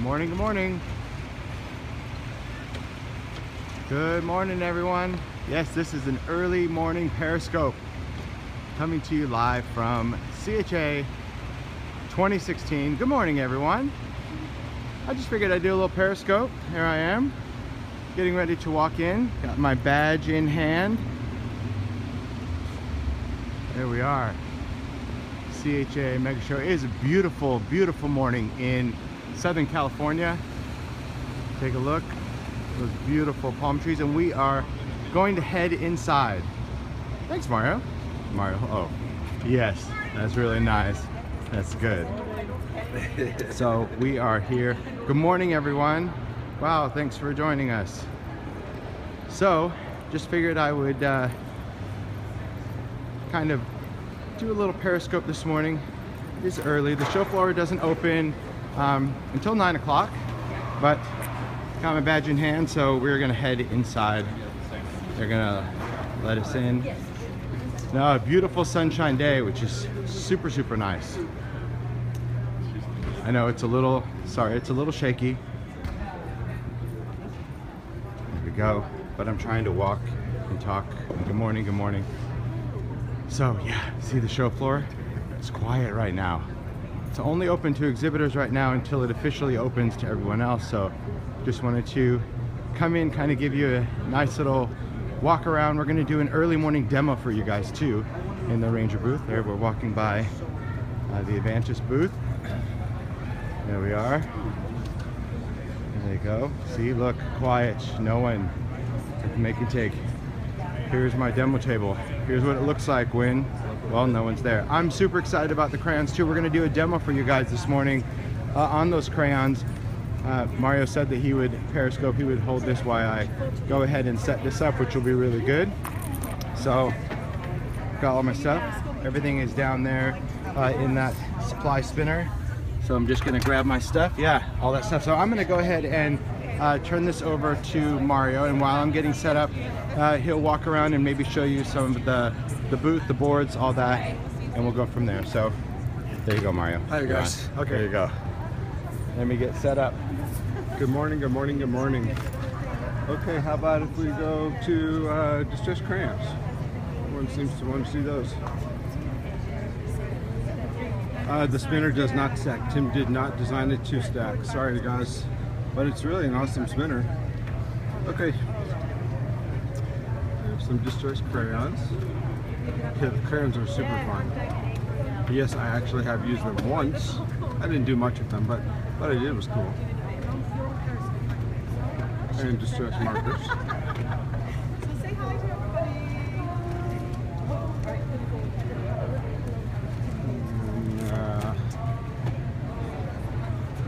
morning, good morning. Good morning, everyone. Yes, this is an early morning Periscope coming to you live from CHA 2016. Good morning, everyone. I just figured I'd do a little Periscope. Here I am, getting ready to walk in. Got my badge in hand. There we are. CHA Mega Show. It is a beautiful, beautiful morning in Southern California. Take a look. Those beautiful palm trees, and we are going to head inside. Thanks, Mario. Mario, oh, yes, that's really nice. That's good. So we are here. Good morning, everyone. Wow, thanks for joining us. So, just figured I would kind of do a little Periscope this morning. It's early. The show floor doesn't open until 9 o'clock, but got my badge in hand, so we're gonna head inside. They're gonna let us in. Now, a beautiful sunshine day, which is super, super nice. I know it's a little, sorry, it's a little shaky. There we go. But I'm trying to walk and talk. And good morning, good morning. So yeah, see the show floor? It's quiet right now. It's only open to exhibitors right now until it officially opens to everyone else. So just wanted to come in, kind of give you a nice little walk around. We're gonna do an early morning demo for you guys too in the Ranger booth. There, we're walking by the Avantis booth. There we are. There you go. See, look, quiet, no one. I can make and take. Here's my demo table. Here's what it looks like when, well, no one's there. I'm super excited about the crayons too. We're gonna do a demo for you guys this morning on those crayons. Mario said that he would Periscope, he would hold this while I go ahead and set this up, which will be really good. So, got all my stuff. Everything is down there in that supply spinner. So I'm just gonna grab my stuff. Yeah, all that stuff. So I'm gonna go ahead and turn this over to Mario, and while I'm getting set up, he'll walk around and maybe show you some of the booth, the boards, all that, and we'll go from there. So there you go, Mario. Hi guys. Okay. There you go. Let me get set up. Good morning, good morning, good morning. Okay, how about if we go to distressed crayons? Everyone seems to want to see those. The spinner does not stack. Tim did not design it to stack. Sorry guys, but it's really an awesome spinner. Okay. There's some distressed crayons. Yeah, the crayons are super fun. Yes, I actually have used them once. I didn't do much with them, but what I did was cool. And distressed markers. So say hi to everybody.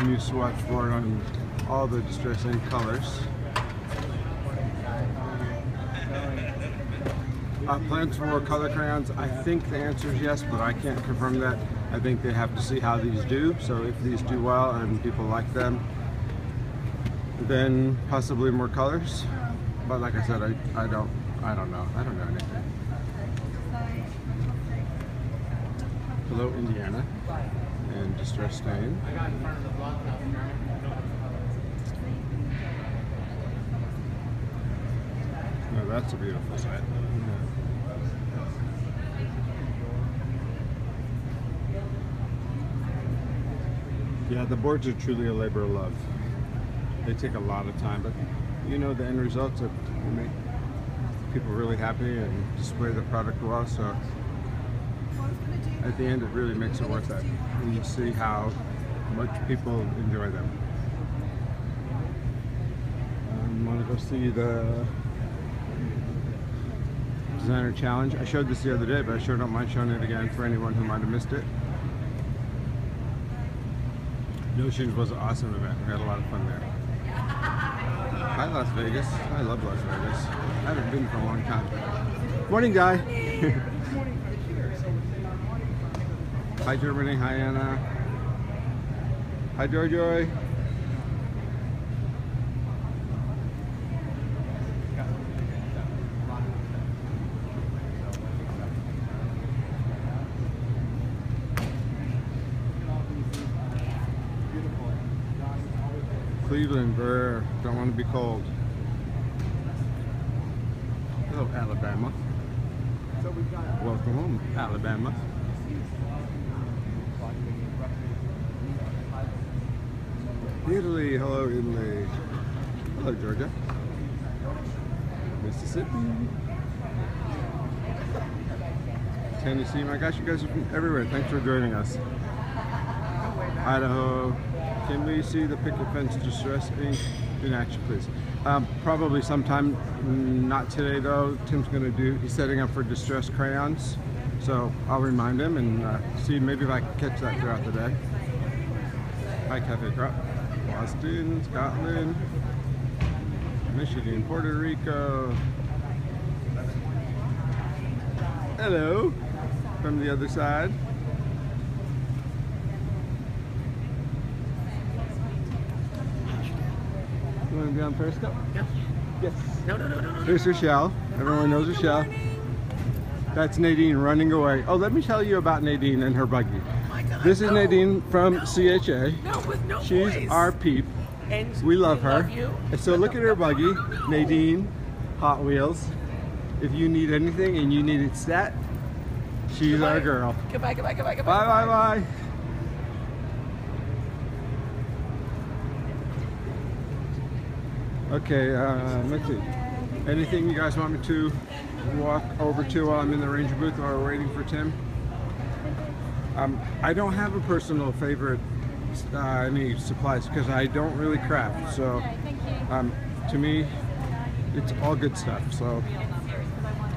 New swatch board on all the distressing colors. Plans for more color crayons? I think the answer is yes, but I can't confirm that. I think they have to see how these do. So if these do well and people like them, then possibly more colors. But like I said, I don't know. I don't know anything. Hello, Indiana, and Distress Stain. No, that's a beautiful set. Yeah, the boards are truly a labor of love. They take a lot of time, but you know the end results of make people really happy and display the product well. So at the end, it really makes it worth it. And you see how much people enjoy them. I want to go see the Designer Challenge. I showed this the other day, but I sure don't mind showing it again for anyone who might have missed it. Notions was an awesome event. We had a lot of fun there. Hi Las Vegas. I love Las Vegas. I haven't been for a long time. Morning, Guy. Hi Germany. Hi Anna. Hi Joy. Cleveland, don't want to be cold. Hello, Alabama. Welcome home, Alabama. Italy, hello Italy. Hello Georgia. Mississippi. Tennessee, my gosh, you guys are from everywhere. Thanks for joining us. Idaho. Can we see the picket fence distress ink in action, please? Probably sometime, not today though. Tim's he's setting up for distress crayons. So I'll remind him and see maybe if I can catch that throughout the day. Hi, Cafe Crop. Boston, Scotland, Michigan, Puerto Rico. Hello from the other side. You want to be on Periscope? Yeah. Yes. No. Here's Rochelle. Everyone knows Rochelle. That's Nadine running away. Oh, let me tell you about Nadine and her buggy. Oh my God, This is Nadine from CHA. No, with no She's voice. our peep. And We love we her. Love you. And so look at her buggy, Nadine, Hot Wheels. If you need anything and you need it set, she's Goodbye. our girl. Goodbye. Bye. Okay, let's see. Anything you guys want me to walk over to while I'm in the Ranger booth while we're waiting for Tim? I don't have a personal favorite, any supplies, because I don't really craft. So, to me, it's all good stuff. So,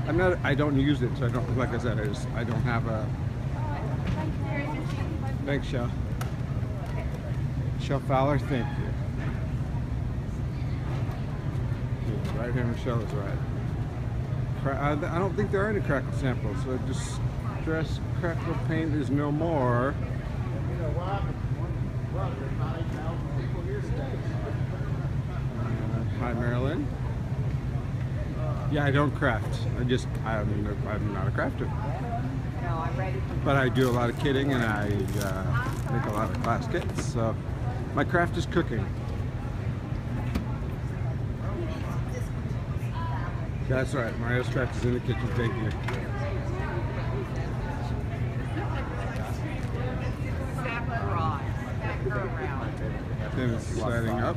I don't use it. So I don't, like I said, I don't have a. Thanks, Shell. Shell Fowler, thank you. Right here, Michelle is right. I don't think there are any crackle samples, so just stress crackle paint is no more. Hi, Marilyn. Yeah, I don't craft. I'm not a crafter. But I do a lot of kitting and I make a lot of class kits. So my craft is cooking. That's right, Mario's Craft is in the kitchen, thank you. Tim is setting up.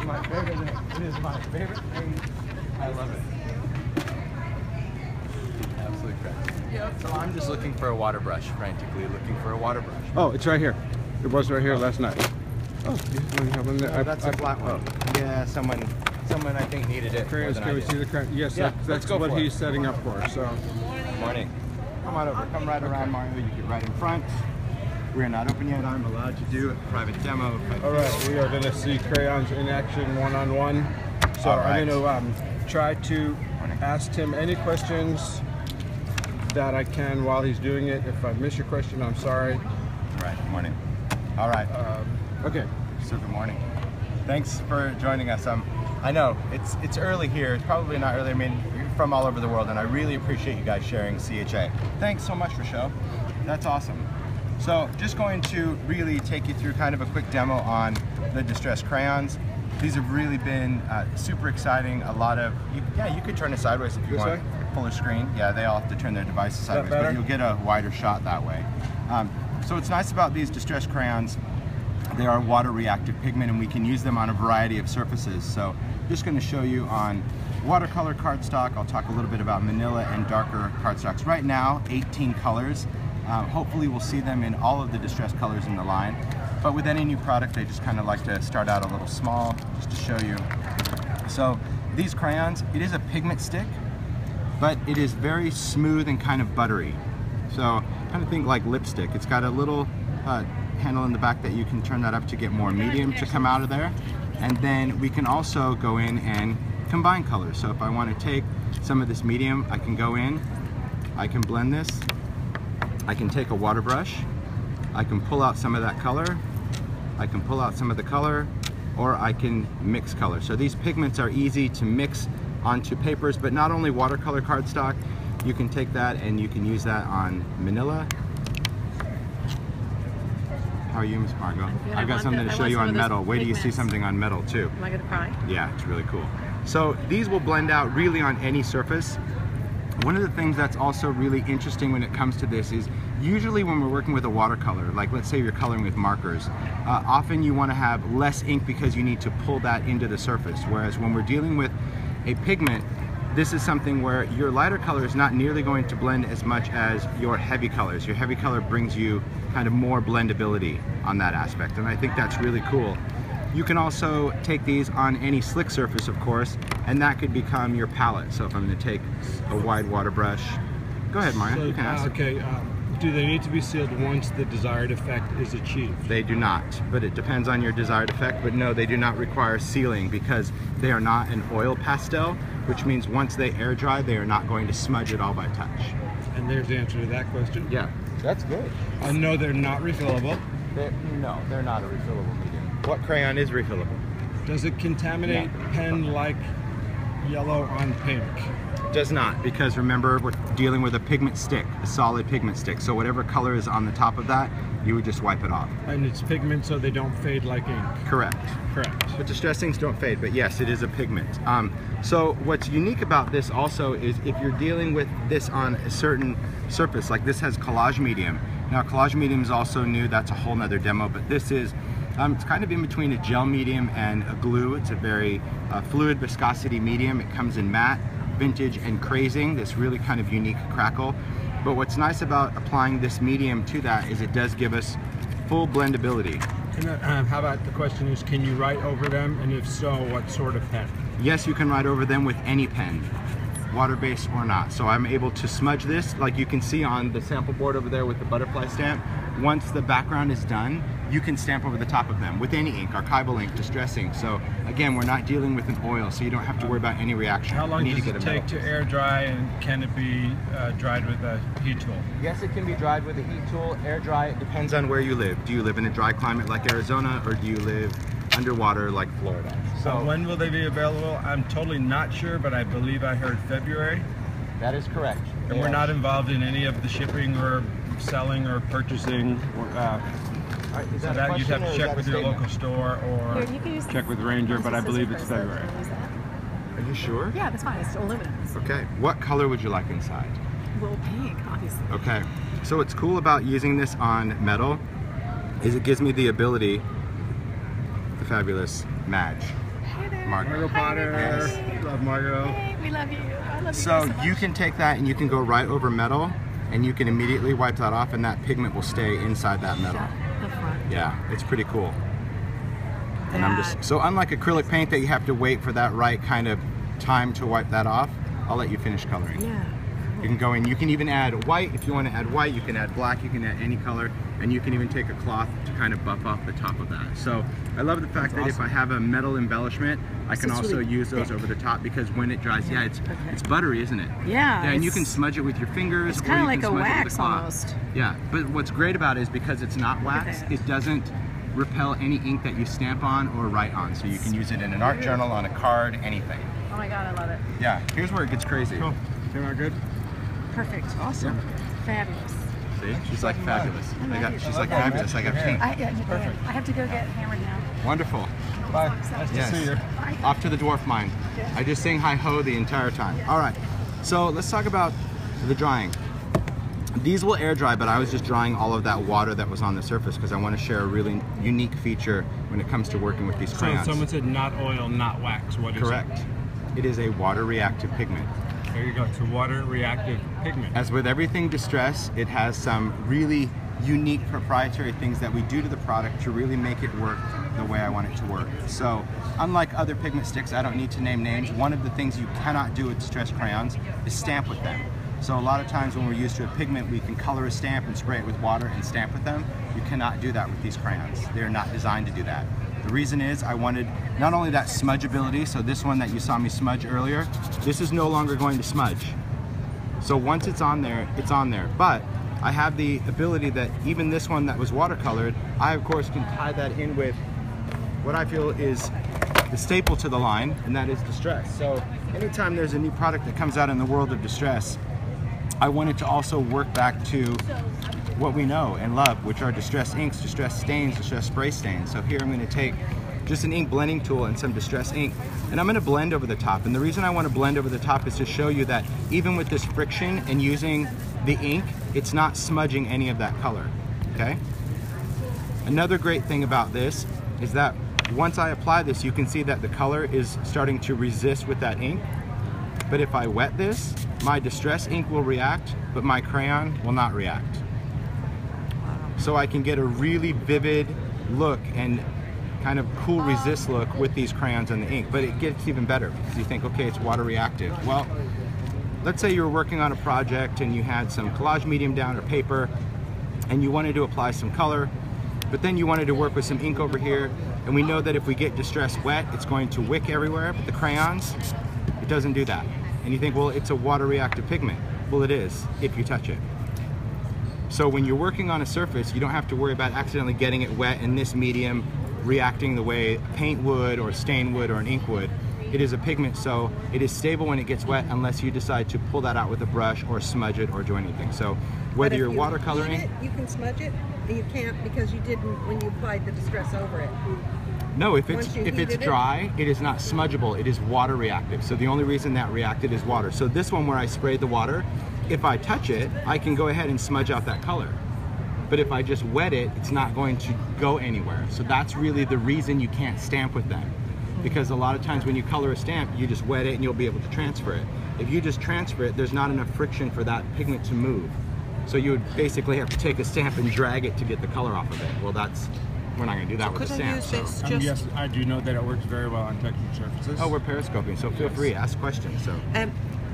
My favorite, it is my favorite thing. I love it. Absolutely correct. Yep. So I'm just looking for a water brush, frantically looking for a water brush. Oh, it's right here. It was right here last night. Oh, That's a flat one. Yeah, someone I think needed it. Crayons, can we see the crayon? Yes, Yeah, that's what he's setting up for. So, Morning. Come on over. Come right around, Mario. You get right in front. We're not open yet. I'm allowed to do a private demo. all right, we are going to see crayons in action one-on-one. So All right. I'm going to try to ask him any questions that I can while he's doing it. If I miss your question, I'm sorry. All right. Good morning. All right. Okay. So good morning. Thanks for joining us. I know it's early here. It's probably not early. I mean, you're from all over the world, and I really appreciate you guys sharing CHA. Thanks so much, Rochelle. That's awesome. So just going to really take you through kind of a quick demo on the Distress crayons. These have really been super exciting. A lot of, you could turn it sideways if you want. Fuller screen. Yeah, they all have to turn their devices sideways, but you'll get a wider shot that way. So what's nice about these Distress crayons, they are water reactive pigment and we can use them on a variety of surfaces. So just going to show you on watercolor cardstock. I'll talk a little bit about manila and darker cardstocks. Right now, 18 colors. Hopefully we'll see them in all of the Distress colors in the line. But with any new product, I just kind of like to start out a little small, just to show you. So these crayons, it is a pigment stick, but it is very smooth and kind of buttery. So kind of think like lipstick. It's got a little handle in the back that you can turn that up to get more medium to come out of there. And then we can also go in and combine colors. So if I want to take some of this medium, I can go in, I can blend this, I can take a water brush, I can pull out some of that color, I can pull out some of the color, or I can mix color. So these pigments are easy to mix onto papers, but not only watercolor cardstock, you can take that and you can use that on manila. How are you, Miss Margot? good. I've got something to show you on metal. Wait till you see pigments. something on metal too. Am I gonna cry? Yeah, it's really cool. So these will blend out really on any surface. One of the things that's also really interesting when it comes to this is usually when we're working with a watercolor, like let's say you're coloring with markers, often you want to have less ink because you need to pull that into the surface. Whereas when we're dealing with a pigment, this is something where your lighter color is not nearly going to blend as much as your heavy colors. Your heavy color brings you kind of more blendability on that aspect, and I think that's really cool. You can also take these on any slick surface, of course, and that could become your palette. So if I'm going to take a wide water brush, go ahead, Mario, you can ask. Okay, do they need to be sealed once the desired effect is achieved? They do not, but it depends on your desired effect. But no, they do not require sealing because they are not an oil pastel, which means once they air dry, they are not going to smudge at all by touch. And there's the answer to that question. Yeah, that's good. No, they're not refillable. No, they're not a refillable medium. What crayon is refillable? Does it contaminate pen like yellow on pink? Does not, because remember we're dealing with a pigment stick, a solid pigment stick. So whatever color is on the top of that, you would just wipe it off. And it's pigment so they don't fade like ink. Correct. Correct. But distress inks don't fade, but yes, it is a pigment. So what's unique about this also is if you're dealing with this on a certain surface, like this has collage medium. Now collage medium is also new, that's a whole nother demo, but this is, it's kind of in between a gel medium and a glue. It's a very fluid viscosity medium. It comes in matte, vintage, and crazing, this really kind of unique crackle. But what's nice about applying this medium to that is it does give us full blendability. And how about the question is, can you write over them? And if so, what sort of pen? Yes, you can write over them with any pen, water-based or not. So I'm able to smudge this, like you can see on the sample board over there with the butterfly stamp. Once the background is done, you can stamp over the top of them with any ink, archival ink, distress ink. So again, we're not dealing with an oil, so you don't have to worry about any reaction. How long does it take to air dry, and can it be dried with a heat tool? Yes, it can be dried with a heat tool. Air dry, it depends on where you live. Do you live in a dry climate like Arizona, or do you live underwater like Florida? So when will they be available? I'm totally not sure, but I believe I heard February. That is correct. And we're not involved in any of the shipping or selling or purchasing. So that you'd have to check with your local store or check with Ranger, but I believe it's February. Are you sure? Yeah, that's fine. It's aluminum. Okay. What color would you like inside? Well, pink, obviously. Okay. So what's cool about using this on metal is it gives me the ability, the fabulous Madge. Hey there. Margot Potter. Yes. Love Margot. Hey, we love you. I love you So much. you can take that and you can go right over metal and you can immediately wipe that off and that pigment will stay inside that metal. The front. Yeah, it's pretty cool. And I'm just, so unlike acrylic paint that you have to wait for that right kind of time to wipe that off, I'll let you finish coloring. Yeah. You can go in, you can even add white. If you want to add white, you can add black, you can add any color, and you can even take a cloth to kind of buff off the top of that. So I love the fact that if I have a metal embellishment, I can also use those over the top because when it dries, yeah, it's buttery, isn't it? Yeah. Yeah, and you can smudge it with your fingers. It's kind of or you like can a smudge it with wax a cloth. almost. Yeah, but what's great about it is because it's not wax, it doesn't repel any ink that you stamp on or write on. So you can use it in an art journal, on a card, anything. Oh my God, I love it. Yeah, here's where it gets crazy. Cool. Came out good? Perfect. Awesome. Fabulous. See, she's like fabulous. She's like that. fabulous. I got pink. I have to go get hammered now. Wonderful. Bye. Nice to see you. Off to the dwarf mine. I just sing hi ho the entire time. All right. So let's talk about the drying. These will air dry, but I was just drying all of that water that was on the surface because I want to share a really unique feature when it comes to working with these crayons. So someone said not oil, not wax. What is Correct. It is a water reactive pigment. There you go. It's a water reactive pigment. As with everything distress, it has some really unique proprietary things that we do to the product to really make it work the way I want it to work. So unlike other pigment sticks, I don't need to name names. One of the things you cannot do with distress crayons is stamp with them. So a lot of times when we're used to a pigment, we can color a stamp and spray it with water and stamp with them. You cannot do that with these crayons. They're not designed to do that. The reason is I wanted not only that smudgeability, so this one that you saw me smudge earlier, this is no longer going to smudge. So once it's on there, it's on there. But I have the ability that even this one that was watercolored, I of course can tie that in with what I feel is the staple to the line, and that is distress. So anytime there's a new product that comes out in the world of distress, I wanted to also work back to what we know and love, which are distress inks, distress stains, distress spray stains. So here I'm going to take just an ink blending tool and some distress ink, and I'm going to blend over the top. And the reason I want to blend over the top is to show you that even with this friction and using the ink, it's not smudging any of that color, okay? Another great thing about this is that once I apply this, you can see that the color is starting to resist with that ink. But if I wet this, my distress ink will react, but my crayon will not react. So I can get a really vivid look and kind of cool resist look with these crayons and the ink. But it gets even better because you think, okay, it's water reactive. Well, let's say you were working on a project and you had some collage medium down or paper and you wanted to apply some color, but then you wanted to work with some ink over here, and we know that if we get distress wet, it's going to wick everywhere, but the crayons, it doesn't do that. And you think, well, it's a water reactive pigment. Well, it is if you touch it. So when you're working on a surface, you don't have to worry about accidentally getting it wet in this medium reacting the way paint would or stain would or an ink would. It is a pigment, so it is stable when it gets wet unless you decide to pull that out with a brush or smudge it or do anything. So whether you're watercoloring, it, you can smudge it, and you can't because you didn't when you applied the distress over it. no, if it's dry, it is not smudgeable. It is water reactive. So the only reason that reacted is water. So this one where I sprayed the water, if I touch it, I can go ahead and smudge out that color. But if I just wet it, it's not going to go anywhere. So that's really the reason you can't stamp with them. Because a lot of times when you color a stamp, you just wet it and you'll be able to transfer it. If you just transfer it, there's not enough friction for that pigment to move. So you would basically have to take a stamp and drag it to get the color off of it. Well, we're not going to do that with a stamp. So. Yes, I do know that it works very well on textured surfaces. Oh, we're periscoping, so feel free, ask questions. So.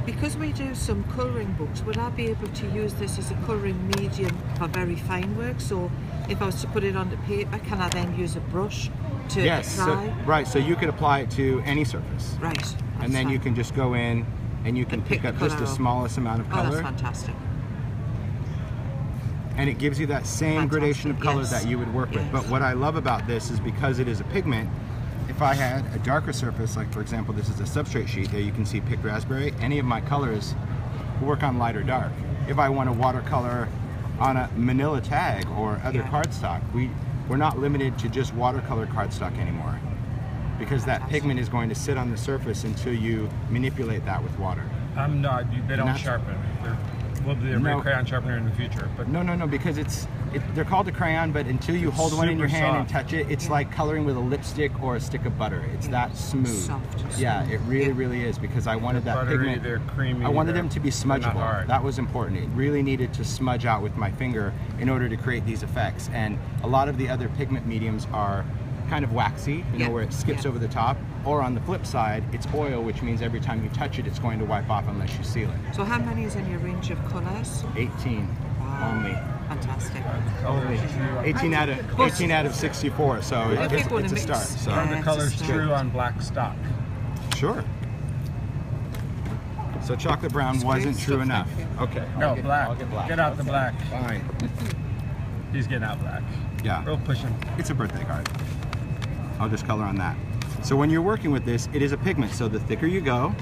Because we do some colouring books, would I be able to use this as a colouring medium for very fine work? So if I was to put it onto paper, can I then use a brush to apply? Right, so you could apply it to any surface. Right. And then you can just go in and you can pick up just the smallest amount of color. Oh, that's fantastic. And it gives you that same gradation of color that you would work with. But what I love about this is because it is a pigment, if I had a darker surface, like for example, this is a substrate sheet, there you can see picked raspberry, any of my colors will work on light or dark. If I want to watercolor on a manila tag or other cardstock, we're not limited to just watercolor cardstock anymore, because that pigment is going to sit on the surface until you manipulate that with water. I'm not, they don't sharpen. Will be a crayon sharpener in the future, but no, because they're called a crayon, but until you hold one in your hand and touch it, it's like coloring with a lipstick or a stick of butter. It's that smooth. Soft. Yeah, it really is, because I wanted that pigment. They're creamy. I wanted them to be smudgeable. That was important. It really needed to smudge out with my finger in order to create these effects. And a lot of the other pigment mediums are kind of waxy, you know, where it skips over the top. Or on the flip side, it's oil, which means every time you touch it, it's going to wipe off unless you seal it. So how many is in your range of colours? 18 only. Fantastic. Only 18 out of 64. So it's a start. So Are the colors true on black stock? Sure. So chocolate brown wasn't true enough. Okay. No, black. I'll get black. Get out the black. Fine. He's getting out black. Yeah. We'll push him. It's a birthday card. I'll just color on that. So when you're working with this, it is a pigment. So the thicker you go,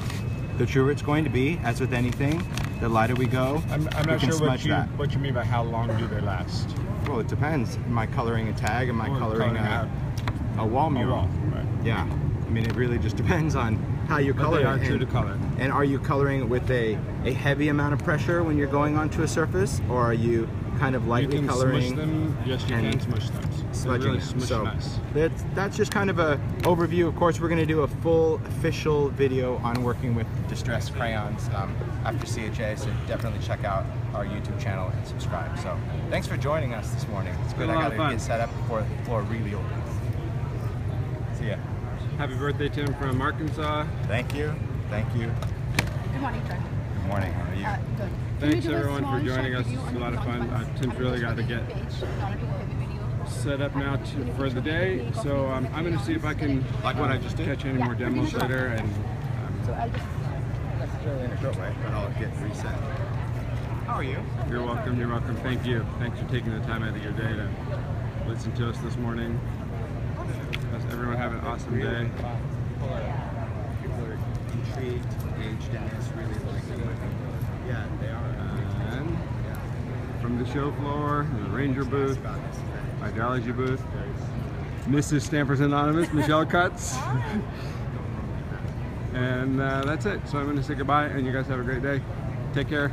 the truer it's going to be. As with anything, the lighter we go, I'm not sure what you mean by how long do they last. Well, it depends. Am I coloring a tag? Am I coloring a wall mural? Right. Yeah. I mean, it really just depends on how you color it. They are true to color. And are you coloring with a heavy amount of pressure when you're going onto a surface, or are you kind of lightly coloring? Smush them. Yes, you can smush them. Smudging really smush so nice. That's just kind of a overview. Of course, we're going to do a full official video on working with distress crayons after CHA, so definitely check out our YouTube channel and subscribe. So thanks for joining us this morning. It's good. I got to get set up before the floor really opens. See ya. Happy birthday, Tim, from Arkansas. Thank you. Thank you. Good morning, Trent. Good morning. How are you? Good. Thanks everyone for joining us. It's a lot of fun. Tim's really got to get set up now for the day, so I'm going to see if I can what I just did? catch any more demos later. And necessarily in a short way, but I'll get reset. How are you? You're welcome. You're welcome. Thank you. Thanks for taking the time out of your day to listen to us this morning. Everyone have an awesome day. People are intrigued, engaged in this, really like it. Yeah, they are. And from the show floor, the Ranger booth, Ideology booth, Mrs. Stampers Anonymous, Michelle Cutts. And that's it. So I'm going to say goodbye, and you guys have a great day. Take care.